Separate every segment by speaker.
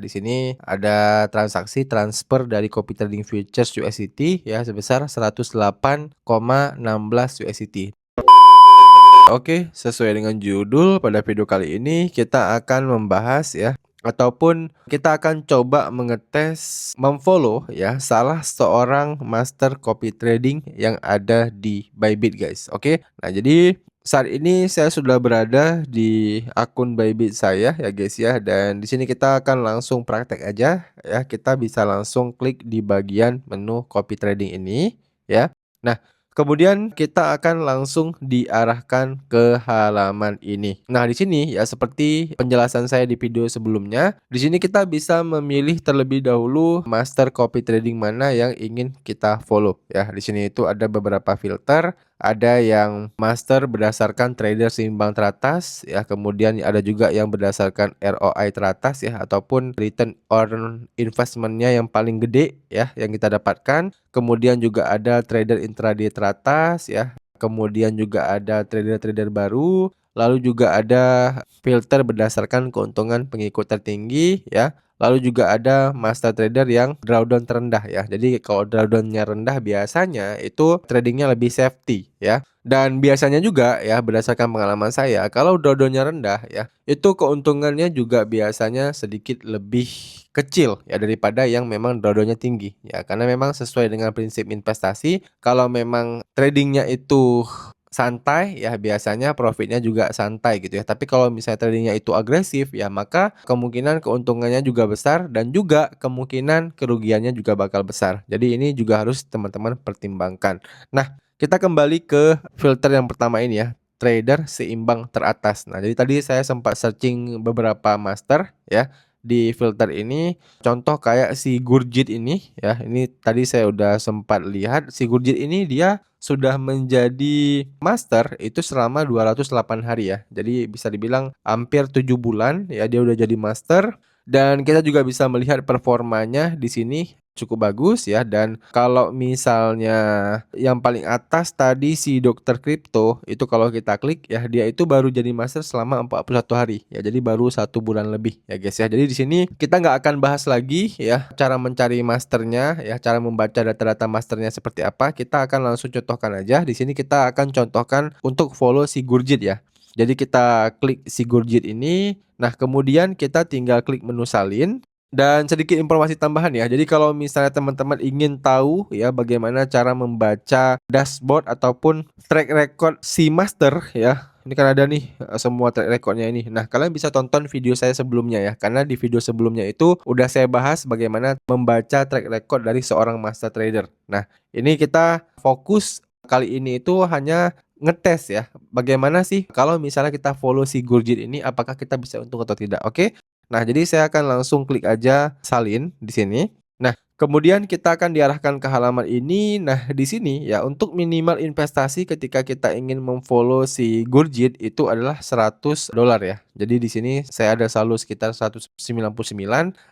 Speaker 1: Di sini ada transaksi transfer dari Copy Trading Futures USDT ya sebesar 108,16 USDT. Oke, sesuai dengan judul, pada video kali ini kita akan membahas ya ataupun kita akan coba mengetes memfollow ya salah seorang master copy trading yang ada di Bybit guys. Oke. Nah, jadi saat ini saya sudah berada di akun Bybit saya ya guys ya, dan di sini kita akan langsung praktek aja ya. Kita bisa langsung klik di bagian menu copy trading ini ya. Nah, kemudian kita akan langsung diarahkan ke halaman ini. Nah, di sini ya seperti penjelasan saya di video sebelumnya, di sini kita bisa memilih terlebih dahulu master copy trading mana yang ingin kita follow ya. Di sini itu ada beberapa filter, ada yang master berdasarkan trader seimbang teratas ya, kemudian ada juga yang berdasarkan ROI teratas ya, ataupun return on investment-nya yang paling gede ya yang kita dapatkan. Kemudian juga ada trader intraday teratas ya. Kemudian juga ada trader-trader baru. Lalu juga ada filter berdasarkan keuntungan pengikut tertinggi ya. Lalu juga ada master trader yang drawdown terendah ya. Jadi kalau drawdownnya rendah biasanya itu tradingnya lebih safety ya. Dan biasanya juga ya berdasarkan pengalaman saya, kalau drawdownnya rendah ya, itu keuntungannya juga biasanya sedikit lebih kecil ya daripada yang memang drawdownnya tinggi ya. Karena memang sesuai dengan prinsip investasi, kalau memang tradingnya itu santai ya biasanya profitnya juga santai gitu ya. Tapi kalau misalnya tradingnya itu agresif ya, maka kemungkinan keuntungannya juga besar dan juga kemungkinan kerugiannya juga bakal besar. Jadi ini juga harus teman-teman pertimbangkan. Nah, kita kembali ke filter yang pertama ini ya, trader seimbang teratas. Nah, jadi tadi saya sempat searching beberapa master ya di filter ini. Contoh kayak si Gurjit ini ya. Ini tadi saya udah sempat lihat si Gurjit ini dia sudah menjadi master itu selama 208 hari ya. Jadi bisa dibilang hampir 7 bulan ya dia udah jadi master, dan kita juga bisa melihat performanya di sini cukup bagus ya. Dan kalau misalnya yang paling atas tadi si dokter kripto itu, kalau kita klik ya, dia itu baru jadi master selama 41 hari ya, jadi baru 1 bulan lebih ya guys ya. Jadi di sini kita nggak akan bahas lagi ya cara mencari masternya ya, cara membaca data-data masternya seperti apa. Kita akan langsung contohkan aja. Di sini kita akan contohkan untuk follow si Gurjit ya. Jadi kita klik si Gurjit ini. Nah, kemudian kita tinggal klik menu salin. Dan sedikit informasi tambahan ya. Jadi kalau misalnya teman-teman ingin tahu ya bagaimana cara membaca dashboard ataupun track record si master ya. Ini kan ada nih semua track recordnya ini. Nah, kalian bisa tonton video saya sebelumnya ya. Karena di video sebelumnya itu udah saya bahas bagaimana membaca track record dari seorang master trader. Nah, ini kita fokus kali ini itu hanya ngetes ya. Bagaimana sih kalau misalnya kita follow si Gurjit ini, apakah kita bisa untung atau tidak? Oke. Nah, jadi saya akan langsung klik aja salin di sini. Nah, kemudian kita akan diarahkan ke halaman ini. Nah, di sini ya untuk minimal investasi ketika kita ingin memfollow si Gurjit itu adalah $100 ya. Jadi di sini saya ada saldo sekitar 199.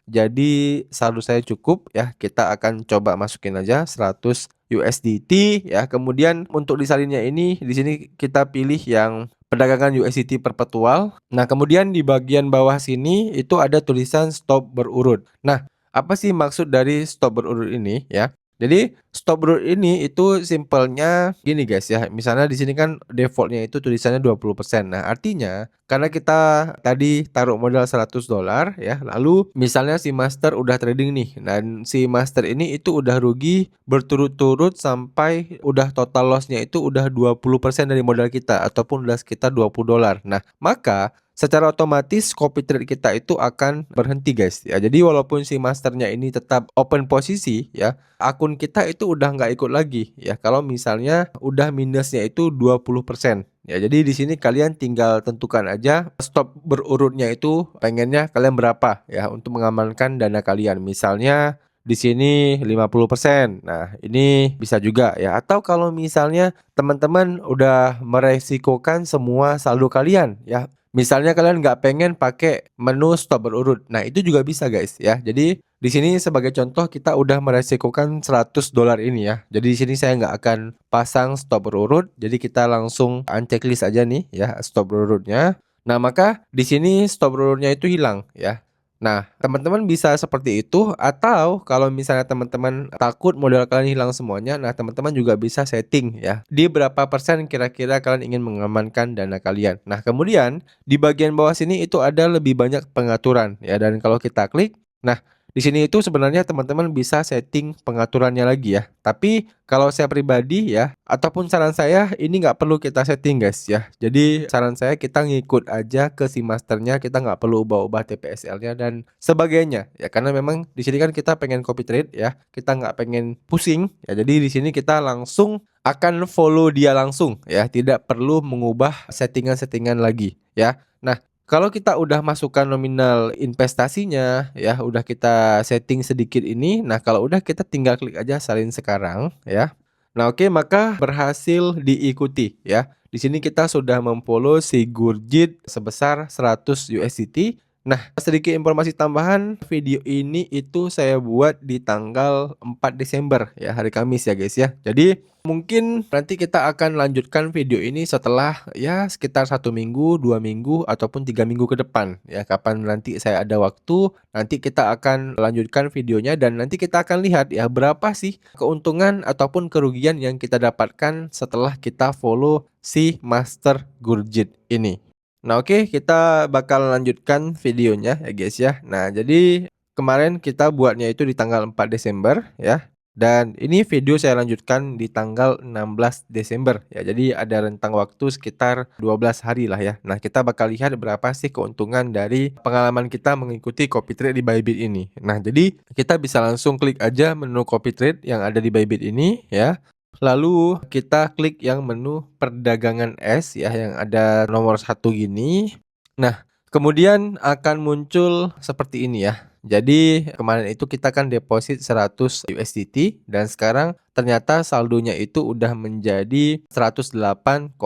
Speaker 1: Jadi saldo saya cukup ya. Kita akan coba masukin aja 100 USDT ya. Kemudian untuk di salinnya ini di sini kita pilih yang perdagangan USDT perpetual. Nah, kemudian di bagian bawah sini itu ada tulisan stop berurut. Nah, apa sih maksud dari stop berurut ini ya? Jadi stop berurut ini itu simpelnya gini guys ya. Misalnya di sini kan defaultnya itu tulisannya 20%. Nah, artinya karena kita tadi taruh modal $100 ya, lalu misalnya si master udah trading nih, dan si master ini itu udah rugi berturut-turut sampai udah total lossnya itu udah 20% dari modal kita ataupun udah sekitar $20. Nah, maka secara otomatis copy trade kita itu akan berhenti guys ya. Jadi walaupun si masternya ini tetap open posisi ya, akun kita itu udah nggak ikut lagi ya kalau misalnya udah minusnya itu 20%. Ya, jadi di sini kalian tinggal tentukan aja stop berurutnya itu pengennya kalian berapa ya untuk mengamankan dana kalian. Misalnya di sini 50%. Nah, ini bisa juga ya. Atau kalau misalnya teman-teman udah meresikokan semua saldo kalian ya. Misalnya kalian nggak pengen pakai menu stop berurut. Nah, itu juga bisa guys ya. Jadi di sini sebagai contoh kita udah meresikokan $100 ini ya. Jadi di sini saya nggak akan pasang stop berurut. Jadi kita langsung uncheck list aja nih ya stop berurutnya. Nah, maka di sini stop berurutnya itu hilang ya. Nah, teman-teman bisa seperti itu atau kalau misalnya teman-teman takut modal kalian hilang semuanya, nah teman-teman juga bisa setting ya, di berapa persen kira-kira kalian ingin mengamankan dana kalian. Nah, kemudian di bagian bawah sini itu ada lebih banyak pengaturan ya, dan kalau kita klik, nah di sini itu sebenarnya teman-teman bisa setting pengaturannya lagi ya. Tapi kalau saya pribadi ya, ataupun saran saya ini nggak perlu kita setting guys ya. Jadi saran saya kita ngikut aja ke si masternya, kita nggak perlu ubah-ubah TPSL-nya dan sebagainya ya. Karena memang di sini kan kita pengen copy trade ya, kita nggak pengen pusing ya. Jadi di sini kita langsung akan follow dia langsung ya, tidak perlu mengubah settingan-settingan lagi ya. Nah, kalau kita udah masukkan nominal investasinya ya, udah kita setting sedikit ini, nah kalau udah kita tinggal klik aja salin sekarang ya. Nah oke, maka berhasil diikuti ya. Di sini kita sudah memfollow si Gurjit sebesar 100 USDT. Nah, sedikit informasi tambahan, video ini itu saya buat di tanggal 4 Desember ya, hari Kamis ya guys ya. Jadi mungkin nanti kita akan lanjutkan video ini setelah ya sekitar 1 minggu, 2 minggu, ataupun 3 minggu ke depan ya. Kapan nanti saya ada waktu, nanti kita akan lanjutkan videonya dan nanti kita akan lihat ya berapa sih keuntungan ataupun kerugian yang kita dapatkan setelah kita follow si Master Gurjit ini. Nah oke, kita bakal lanjutkan videonya ya guys ya. Nah jadi kemarin kita buatnya itu di tanggal 4 Desember ya. Dan ini video saya lanjutkan di tanggal 16 Desember ya. Jadi ada rentang waktu sekitar 12 hari lah ya. Nah, kita bakal lihat berapa sih keuntungan dari pengalaman kita mengikuti copy trade di Bybit ini. Nah, jadi kita bisa langsung klik aja menu copy trade yang ada di Bybit ini ya. Lalu kita klik yang menu perdagangan es ya yang ada nomor 1 gini. Nah, kemudian akan muncul seperti ini ya. Jadi kemarin itu kita kan deposit 100 USDT dan sekarang ternyata saldonya itu udah menjadi 108,4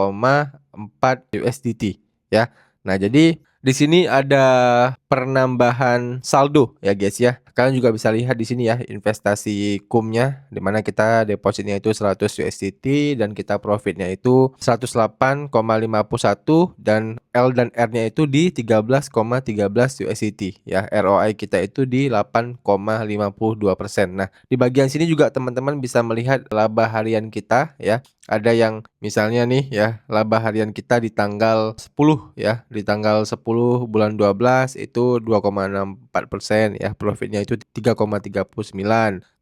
Speaker 1: USDT ya. Nah, jadi di sini ada penambahan saldo ya guys ya. Kalian juga bisa lihat di sini ya investasi kumnya di mana kita depositnya itu 100 USDT dan kita profitnya itu 108,51 dan L dan R-nya itu di 13,13 USDT ya. ROI kita itu di 8,52%. Nah, di bagian sini juga teman-teman bisa melihat laba harian kita ya. Ada yang misalnya nih ya, laba harian kita di tanggal 10 ya, di tanggal 10 bulan 12 itu 2,64% ya, profitnya itu 3,39.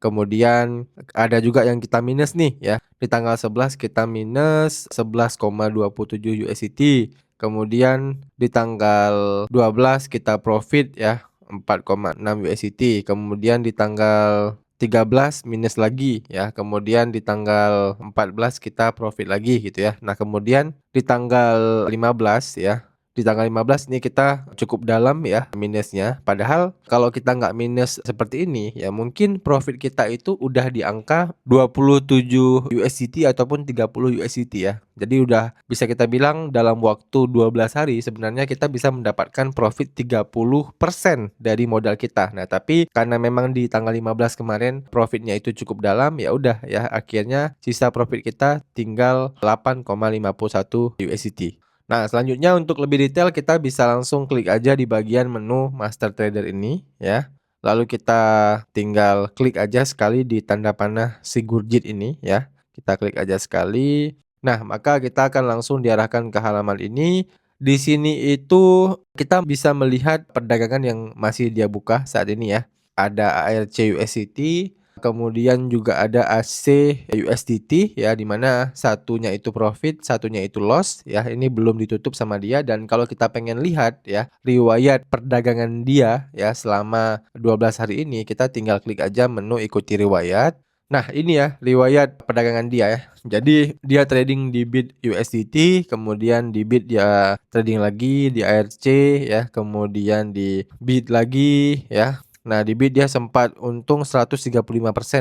Speaker 1: Kemudian ada juga yang kita minus nih ya, di tanggal 11 kita minus 11,27 USDT. Kemudian di tanggal 12 kita profit ya 4,6 USDT. Kemudian di tanggal 13 minus lagi ya. Kemudian di tanggal 14 kita profit lagi gitu ya. Nah, kemudian di tanggal 15 ya. Di tanggal 15 ini kita cukup dalam ya minusnya. Padahal kalau kita nggak minus seperti ini ya mungkin profit kita itu udah di angka 27 USDT ataupun 30 USDT ya. Jadi udah bisa kita bilang dalam waktu 12 hari sebenarnya kita bisa mendapatkan profit 30% dari modal kita. Nah, tapi karena memang di tanggal 15 kemarin profitnya itu cukup dalam, ya udah ya akhirnya sisa profit kita tinggal 8,51 USDT. Nah, selanjutnya untuk lebih detail kita bisa langsung klik aja di bagian menu Master Trader ini ya. Lalu kita tinggal klik aja sekali di tanda panah si Gurjit ini ya. Kita klik aja sekali. Nah, maka kita akan langsung diarahkan ke halaman ini. Di sini itu kita bisa melihat perdagangan yang masih dia buka saat ini ya. Ada ARC USDT, kemudian juga ada AC USDT ya, di mana satunya itu profit, satunya itu loss ya. Ini belum ditutup sama dia dan kalau kita pengen lihat ya riwayat perdagangan dia ya selama 12 hari ini, kita tinggal klik aja menu ikuti riwayat. Nah, ini ya riwayat perdagangan dia ya. Jadi dia trading di BIT USDT, kemudian di BIT dia trading lagi di ARC ya, kemudian di BIT lagi ya. Nah, di BIT dia sempat untung 135%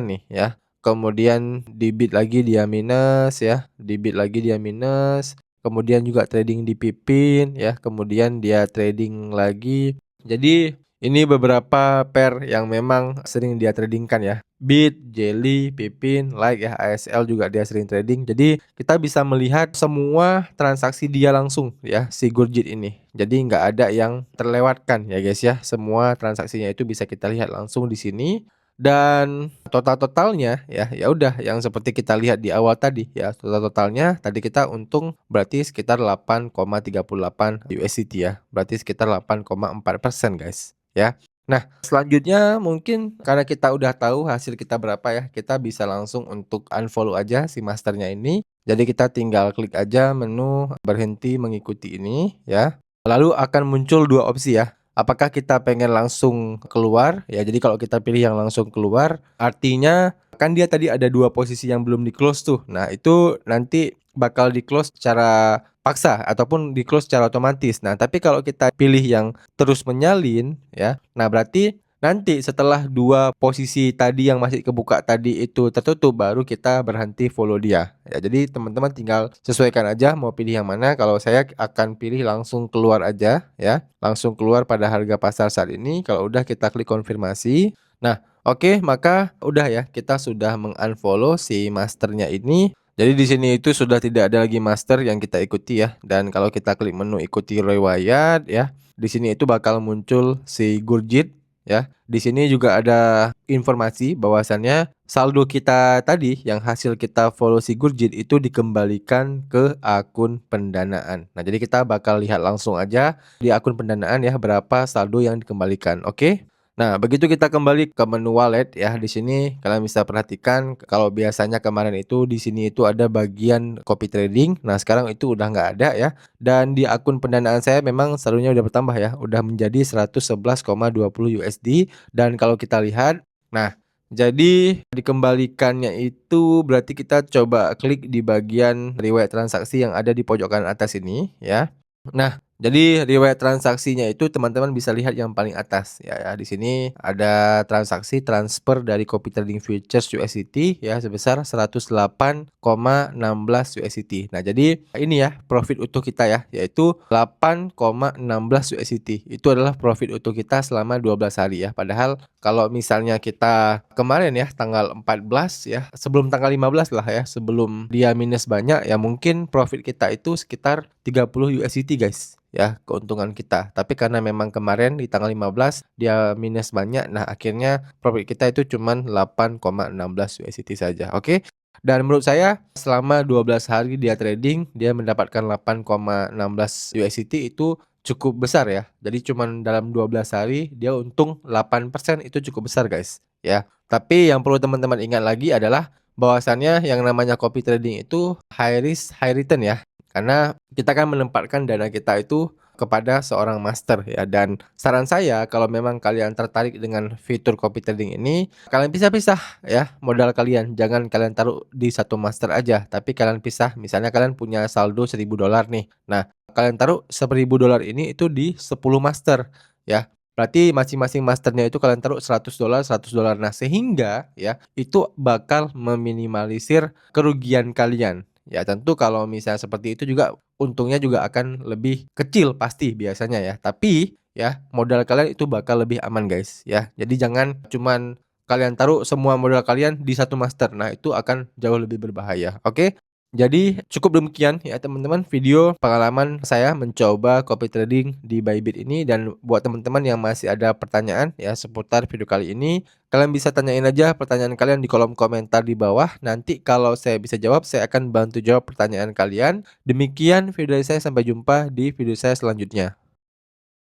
Speaker 1: nih ya. Kemudian di BIT lagi dia minus ya, di BIT lagi dia minus. Kemudian juga trading di Pipin ya, kemudian dia trading lagi. Jadi Ini beberapa pair yang memang sering dia tradingkan ya. Bit, Jelly, Pipin, Like ya, ASL juga dia sering trading. Jadi kita bisa melihat semua transaksi dia langsung ya, si Gurjit ini. Jadi nggak ada yang terlewatkan ya guys ya. Semua transaksinya itu bisa kita lihat langsung di sini. Dan totalnya ya, ya udah yang seperti kita lihat di awal tadi ya, totalnya tadi kita untung berarti sekitar 8,38 USDT ya. Berarti sekitar 8,4% guys ya. Nah, selanjutnya mungkin karena kita udah tahu hasil kita berapa ya, kita bisa langsung untuk unfollow aja si masternya ini. Jadi kita tinggal klik aja menu berhenti mengikuti ini ya. Lalu akan muncul dua opsi ya. Apakah kita pengen langsung keluar? Ya, jadi kalau kita pilih yang langsung keluar, artinya kan dia tadi ada dua posisi yang belum di-close tuh. Nah, itu nanti bakal di-close secara paksa ataupun di-close secara otomatis. Nah, tapi kalau kita pilih yang terus menyalin ya. Nah, berarti nanti setelah dua posisi tadi yang masih kebuka tadi itu tertutup baru kita berhenti follow dia. Ya, jadi teman-teman tinggal sesuaikan aja mau pilih yang mana. Kalau saya akan pilih langsung keluar aja ya. Langsung keluar pada harga pasar saat ini. Kalau udah kita klik konfirmasi. Nah, oke, maka udah ya kita sudah mengunfollow si masternya ini. Jadi di sini itu sudah tidak ada lagi master yang kita ikuti ya. Dan kalau kita klik menu ikuti riwayat ya, di sini itu bakal muncul si Gurjit ya. Di sini juga ada informasi bahwasannya saldo kita tadi yang hasil kita follow si Gurjit itu dikembalikan ke akun pendanaan. Nah, jadi kita bakal lihat langsung aja di akun pendanaan ya berapa saldo yang dikembalikan. Oke? Nah, begitu kita kembali ke menu wallet ya, di sini kalian bisa perhatikan kalau biasanya kemarin itu di sini itu ada bagian copy trading. Nah, sekarang itu udah nggak ada ya. Dan di akun pendanaan saya memang saldonya udah bertambah ya, udah menjadi 111,20 USD. Dan kalau kita lihat, nah, jadi dikembalikannya itu berarti kita coba klik di bagian riwayat transaksi yang ada di pojokan atas ini ya. Nah, jadi riwayat transaksinya itu teman-teman bisa lihat yang paling atas ya, di sini ada transaksi transfer dari Copy Trading Futures USDT ya sebesar 108,16 USDT. Nah, jadi ini ya profit utuh kita ya yaitu 8,16 USDT. Itu adalah profit utuh kita selama 12 hari ya. Padahal kalau misalnya kita kemarin ya tanggal 14 ya, sebelum tanggal 15 lah ya, sebelum dia minus banyak ya mungkin profit kita itu sekitar 30 USDT guys ya keuntungan kita. Tapi karena memang kemarin di tanggal 15 dia minus banyak, nah akhirnya profit kita itu cuman 8,16 USDT saja. Oke. Dan menurut saya selama 12 hari dia trading, dia mendapatkan 8,16 USDT itu cukup besar ya. Jadi cuman dalam 12 hari dia untung 8% itu cukup besar guys ya. Tapi yang perlu teman-teman ingat lagi adalah bahwasannya yang namanya copy trading itu high risk high return ya. Karena kita kan menempatkan dana kita itu kepada seorang master ya. Dan saran saya kalau memang kalian tertarik dengan fitur copy trading ini, kalian pisah-pisah ya modal kalian. Jangan kalian taruh di satu master aja, tapi kalian pisah. Misalnya kalian punya saldo $1.000 nih. Nah, kalian taruh $1.000 ini itu di 10 master ya. Berarti masing-masing masternya itu kalian taruh $100, $100. Nah, sehingga ya itu bakal meminimalisir kerugian kalian. Ya tentu kalau misalnya seperti itu juga untungnya juga akan lebih kecil pasti biasanya ya. Tapi ya modal kalian itu bakal lebih aman guys ya. Jadi jangan cuman kalian taruh semua modal kalian di satu master. Nah, itu akan jauh lebih berbahaya. Oke? Jadi cukup demikian ya teman-teman video pengalaman saya mencoba copy trading di Bybit ini. Dan buat teman-teman yang masih ada pertanyaan ya seputar video kali ini, kalian bisa tanyain aja pertanyaan kalian di kolom komentar di bawah. Nanti kalau saya bisa jawab, saya akan bantu jawab pertanyaan kalian. Demikian video dari saya, sampai jumpa di video saya selanjutnya.